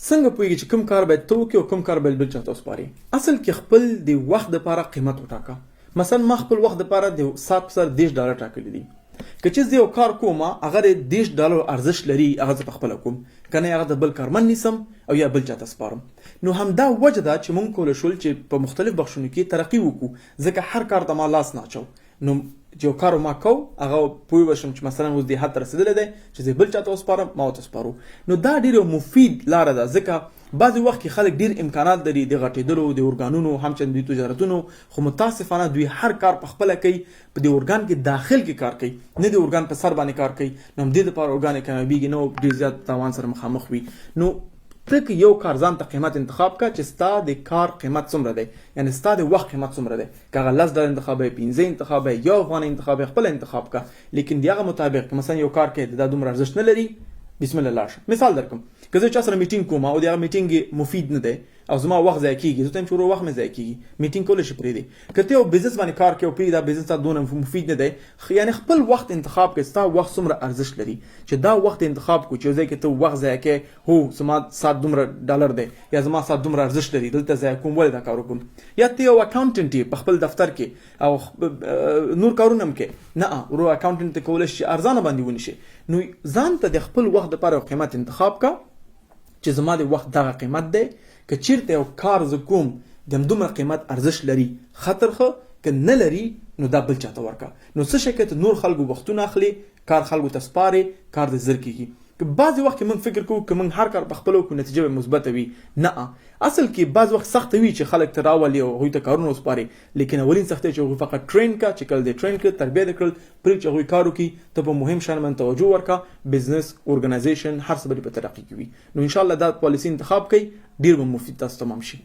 څنګه پوهیږي چې کوم کار باید ته وکړې او کوم کار باید بل چاته وسپارې؟ اصل کې خپل د وخت دپاره قیمت وټاکه. مثلا ما خپل وخت دپاره د ساعت په سر $10 ټاکلي دي. که چې زه یو کار کوم هغه د $10 ارزښت لري، هغه زه پخپله کوم، که نه هغه د بل کارمند نیسم او یا بل چاته سپارم. نو همدا وجه ده چې موږ کولی شول چې په مختلف بخشونو کې ترقي وکړو، ځکه هر کار ته ما لاس نه اچو. نو چې یو کار ما کو هغه پوه بشم چې مثلا اوس دې حد ته رسېدلی دی چې زه بل چاته وسپارم، ما ورته سپارو. نو دا ډېره مفید لاره ده، ځکه بعضې وخت کې خلک ډېر امکانات لري د غټېدلو، د ارګانونو، همچنین د تجارتونو، خو متاسفانه دوی هر کار پخپله کوي، په دې ارګان کې داخل کې کار کوي، نه د ارګان په سر باندې کار کوي. نو همدې دپاره ارګان یې کامیابېږي، نو ډېر زیات تاوان سره مخامخ وي. نو ته یو کار ځان ته قیمت انتخاب کا چې ستا د کار قیمت څومره دی، یعنی ستا د وخت قیمت څومره دی. که هغه $10 انتخاب وي، 15 انتخاب وي، $1 انتخاب وي، خپل انتخاب کا. لیکن د هغه مطابق که مثلا یو کار کوي دا دومره ارزښت نه لري، بسم الله لاړ. مثال درکم، که زه چا سره میټینګ کوم او د هغه میټینګ مفید نه دی او زما وخت ضایع کېږي، زه ته یم چې ورو وخت مې ضایع کېږي، میټینګ کولی شي پرېږدې. که ته یو بزنس باندې کار کوې او پرېږدې دا بزنس تا دونه مفید نه دی، یعنې خپل وخت انتخاب کړې، ستا وخت څومره ارزښت لري، چې دا وخت انتخاب کړو چې یو ځای کې ته وخت ضایع کوې، هو زما ساعت دومره $1 دی یا زما ساعت دومره ارزښت لري، دلته ضایع کوم، ولې دا کار وکړم. یا ته یو اکاونټنټ یې په خپل دفتر کې او نور کارونه هم کوې، نه ورو اکاونټنټ ته کولی شي چې ارزانه باندې ونیسي. نو ځان ته د خپل وخت دپاره قیمت انتخاب کا چې زما د وخت دغه قیمت دی. که چیرته یو کار زه کوم د همدومره قیمت ارزښت لري، خطر ښه، که نه لري نو دا بل چاته ورکړه. نو څه شی که ته نور خلکو وختونه اخلي، کار خلکو ته سپارې، کار د زر کېږي. که بعضې وخت کې موږ فکر کوو که موږ هر کار په خپله وکړو نتیجه به مثبته وي، نه، اصل کې بعض وخت سخته وي چې خلک ته راولي او هغوی ته کارونه وسپاري. لیکن اولین سختۍ چې هغوی فقط ټرین کا، چې کله دې ټرین کړه، تربیه دې کړل، پرېږ چې هغوی کار وکړي، ته په مهم شیانو باندې توجه ورکړه، بزنس، ارګنایزیشن، هر څه به دې په ترقي کې وي. نو انشاءالله دا پالیسي انتخاب کوئ، ډېر به مفید تاسو تمام شي.